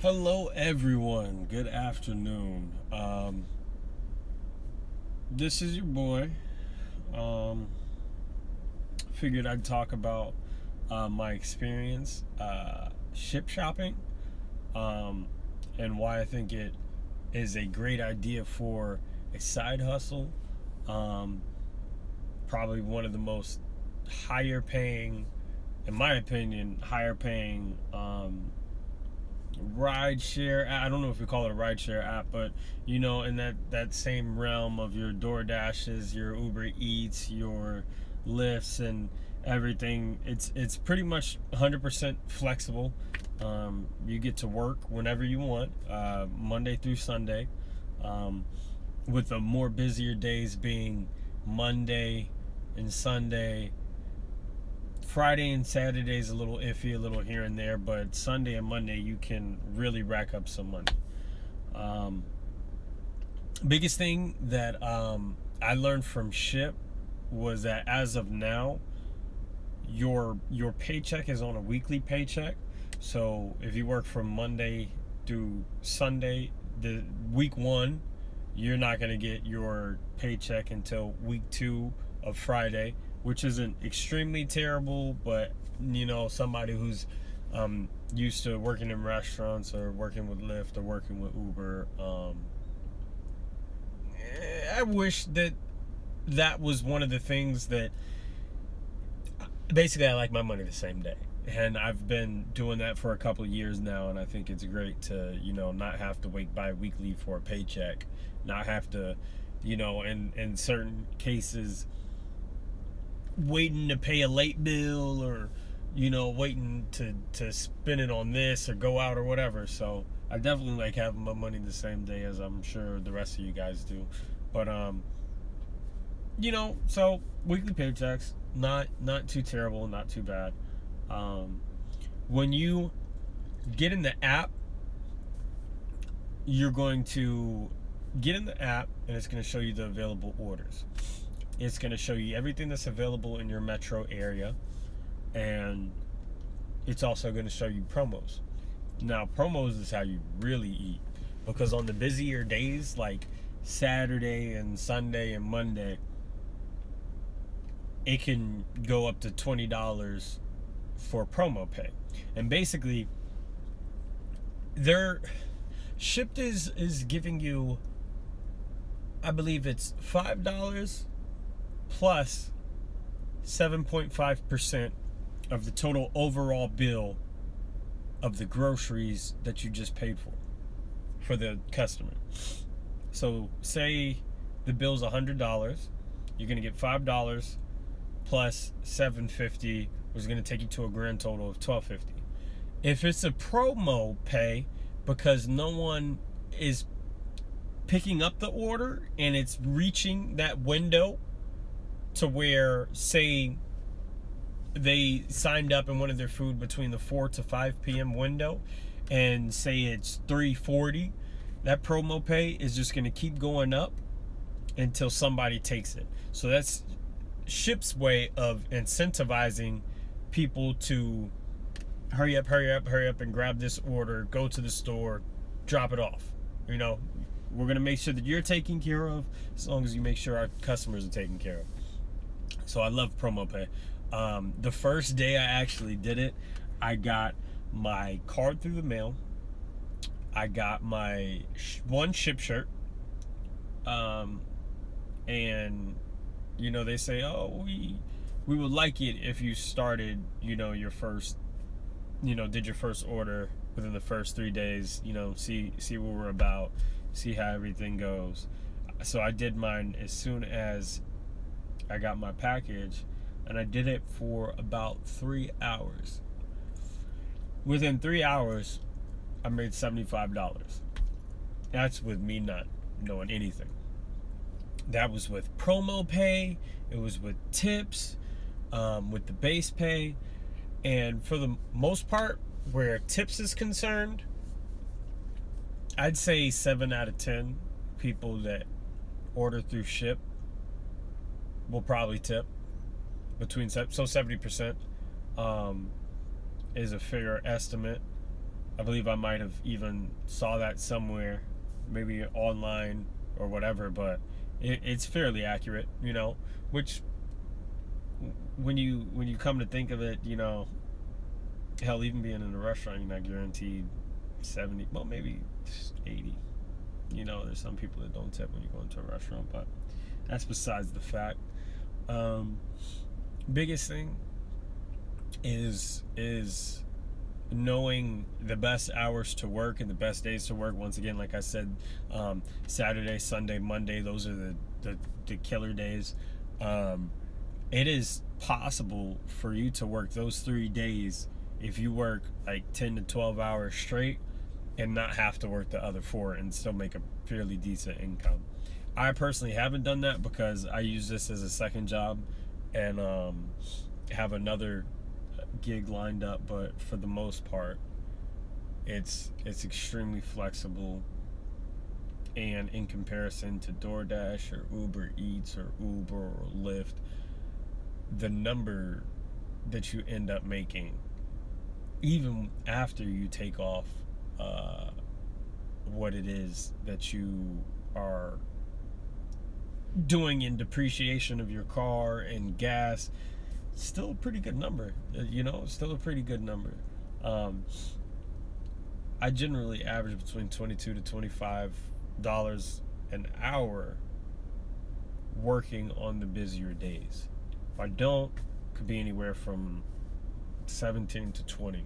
Hello, everyone. Good afternoon. This is your boy. Um, Figured I'd talk about my experience ship shopping um, and why I think it is a great idea for a side hustle. Um, Probably one of the most higher paying, in my opinion, higher paying ride share. I don't know if we call it a ride share app, but in that same realm of your DoorDashes, your Uber Eats, your Lyfts, and everything. It's pretty much 100% flexible. You get to work whenever you want, Monday through Sunday, um, with the more busier days being Monday and Sunday. Friday and Saturday is a little iffy, a little here and there, but Sunday and Monday you can really rack up some money. Um, Biggest thing that I learned from Shipt was that as of now, your paycheck is on a weekly paycheck. So if you work from Monday through Sunday, the week one, you're not going to get your paycheck until week two of Friday, which isn't extremely terrible, but somebody who's used to working in restaurants or working with Lyft or working with Uber, I wish that was one of the things that basically I like my money the same day. And I've been doing that for a couple of years now, and I think it's great to not have to wait bi-weekly for a paycheck, not have to in certain cases waiting to pay a late bill, or waiting to spend it on this or go out or whatever. So I definitely like having my money the same day, as I'm sure the rest of you guys do. But so weekly paychecks, not too terrible, not too bad. When you get in the app, you're going to get in the app, and it's going to show you the available orders. It's going to show you everything that's available in your metro area, and it's also going to show you promos. Now, promos is how you really eat, because on the busier days like Saturday and Sunday and Monday, it can go up to $20 for promo pay. And basically, their Shipt is giving you, I believe it's $5 plus 7.5% of the total overall bill of the groceries that you just paid for the customer. So say the bill's $100, you're gonna get $5 plus $7.50, which is gonna take you to a grand total of $12.50. If it's a promo pay, because no one is picking up the order and it's reaching that window to where, say, they signed up and wanted their food between the 4 to 5 p.m. window, and say it's 3:40, that promo pay is just going to keep going up until somebody takes it. So that's Shipt's way of incentivizing people to hurry up and grab this order, go to the store, drop it off. We're going to make sure that you're taken care of, as long as you make sure our customers are taken care of. So I love promo pay. The first day I actually did it, I got my card through the mail. I got my one Shipt shirt. And they say, oh, we would like it if you started, your first, did your first order within the first 3 days, see what we're about, see how everything goes. So I did mine as soon as I got my package, and I did it for about 3 hours. Within 3 hours, I made $75. That's with me not knowing anything. That was with promo pay, it was with tips, with the base pay, and for the most part, where tips is concerned, I'd say 7 out of 10 people that order through Shipt will probably tip. So 70% is a fair estimate. I believe I might have even saw that somewhere, maybe online or whatever, but it's fairly accurate, which when you come to think of it, hell, even being in a restaurant, you're not guaranteed 70, well, maybe 80. There's some people that don't tip when you go into a restaurant, but that's besides the fact. Biggest thing is knowing the best hours to work and the best days to work. Once again, like I said, Saturday, Sunday, Monday, those are the killer days. It is possible for you to work those 3 days if you work like 10 to 12 hours straight and not have to work the other 4 and still make a fairly decent income. I personally haven't done that because I use this as a second job and have another gig lined up, but for the most part it's extremely flexible, and in comparison to DoorDash or Uber Eats or Uber or Lyft, the number that you end up making even after you take off what it is that you are doing in depreciation of your car and gas, still a pretty good number. Still a pretty good number. I generally average between $22 to $25 an hour working on the busier days. If I don't, it could be anywhere from 17 to 20.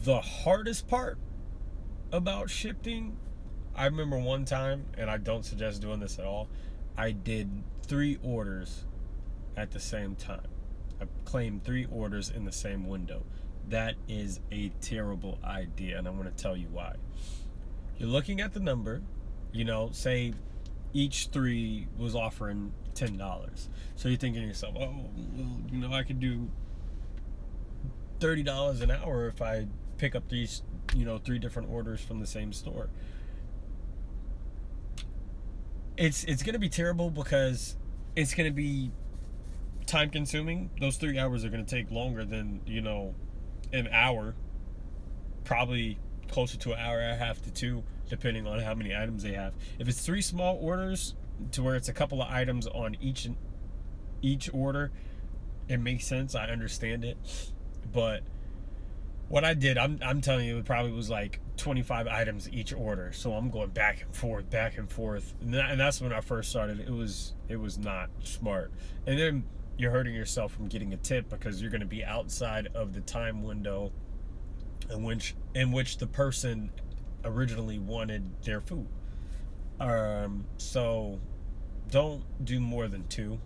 The hardest part about shifting, I remember one time, and I don't suggest doing this at all, I did 3 orders at the same time. I claimed 3 orders in the same window. That is a terrible idea, and I'm going to tell you why. You're looking at the number, say each 3 was offering $10. So you're thinking to yourself, oh, well, I could do $30 an hour if I pick up these, 3 different orders from the same store. It's going to be terrible because it's going to be time consuming. Those 3 hours are going to take longer than, an hour, probably closer to an hour and a half to 2, depending on how many items they have. If it's 3 small orders to where it's a couple of items on each order, it makes sense. I understand it. But what I did, I'm telling you, it probably was like 25 items each order. So I'm going back and forth. And that's when I first started. It was not smart. And then you're hurting yourself from getting a tip because you're going to be outside of the time window in which the person originally wanted their food. So don't do more than 2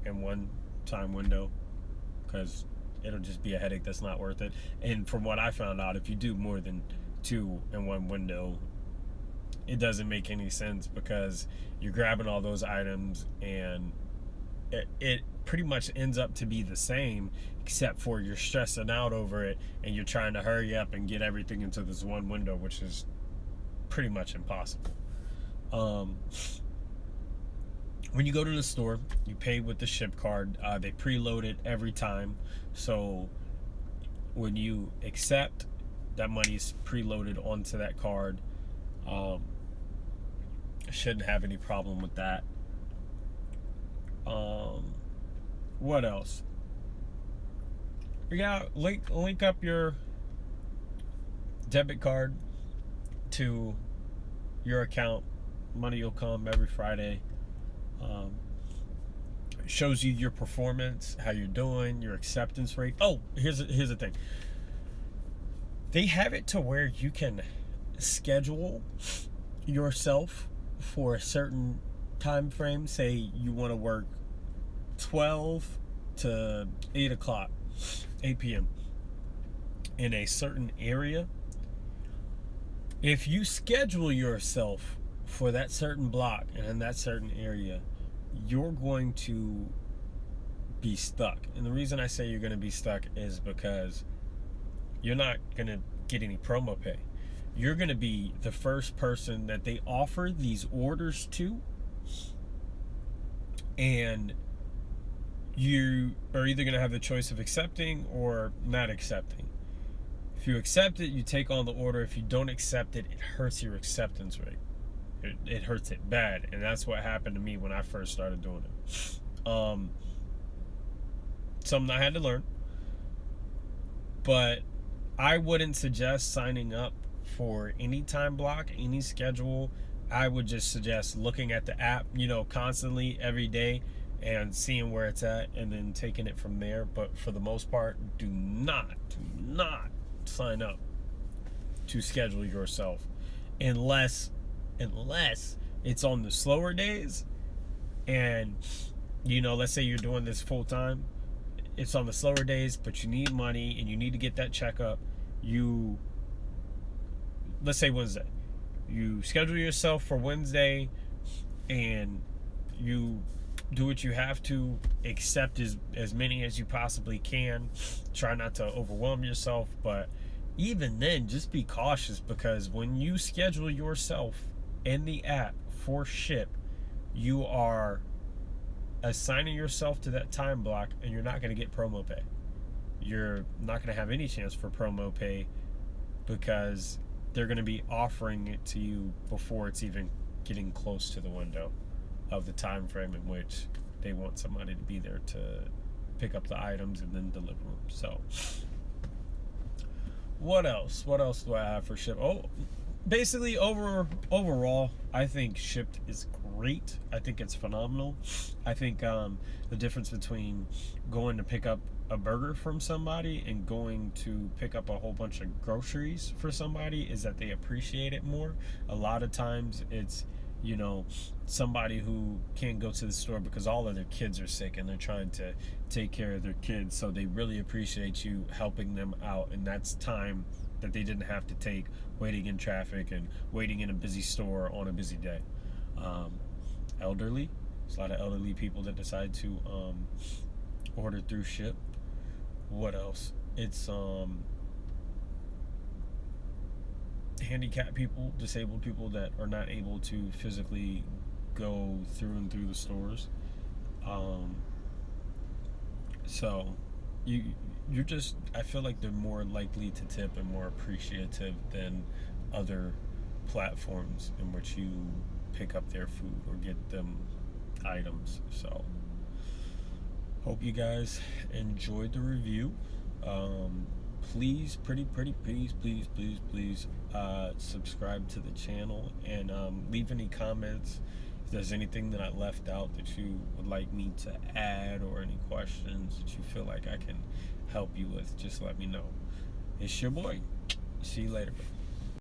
in one time window, because it'll just be a headache that's not worth it. And from what I found out, if you do more than 2 in one window, it doesn't make any sense, because you're grabbing all those items and it pretty much ends up to be the same, except for you're stressing out over it and you're trying to hurry up and get everything into this one window, which is pretty much impossible. When you go to the store, you pay with the Shipt card. They preload it every time, so when you accept, that money's preloaded onto that card. Shouldn't have any problem with that. What else? Yeah, link up your debit card to your account. Money will come every Friday. Shows you your performance, how you're doing, your acceptance rate. Oh, here's the thing. They have it to where you can schedule yourself for a certain time frame. Say you want to work 12 to 8 o'clock, 8 p.m. in a certain area. If you schedule yourself for that certain block and in that certain area, you're going to be stuck. And the reason I say you're going to be stuck is because you're not going to get any promo pay. You're going to be the first person that they offer these orders to, and you are either going to have the choice of accepting or not accepting. If you accept it, you take on the order. If you don't accept it, it hurts your acceptance rate. It hurts it bad, and that's what happened to me when I first started doing it. Something I had to learn, but I wouldn't suggest signing up for any time block, any schedule. I would just suggest looking at the app, constantly every day and seeing where it's at and then taking it from there. But for the most part, do not sign up to schedule yourself unless it's on the slower days. And let's say you're doing this full time, it's on the slower days, but you need money and you need to get that checkup. Let's say Wednesday, you schedule yourself for Wednesday and you do what you have to, accept as many as you possibly can. Try not to overwhelm yourself, but even then, just be cautious, because when you schedule yourself in the app for Shipt, you are assigning yourself to that time block, and you're not going to get promo pay. You're not going to have any chance for promo pay, because they're going to be offering it to you before it's even getting close to the window of the time frame in which they want somebody to be there to pick up the items and then deliver them. So what else do I have for Shipt? Basically overall, I think Shipt is great. I think it's phenomenal. I think the difference between going to pick up a burger from somebody and going to pick up a whole bunch of groceries for somebody is that they appreciate it more. A lot of times it's somebody who can't go to the store because all of their kids are sick and they're trying to take care of their kids, so they really appreciate you helping them out, and that's time that they didn't have to take waiting in traffic and waiting in a busy store on a busy day. Elderly, there's a lot of elderly people that decide to order through Shipt. What else? It's handicapped people, disabled people that are not able to physically go through and through the stores. So you're just, I feel like they're more likely to tip and more appreciative than other platforms in which you pick up their food or get them items. So hope you guys enjoyed the review. Please, please subscribe to the channel and leave any comments. If there's anything that I left out that you would like me to add, or any questions that you feel like I can help you with, just let me know. It's your boy. See you later.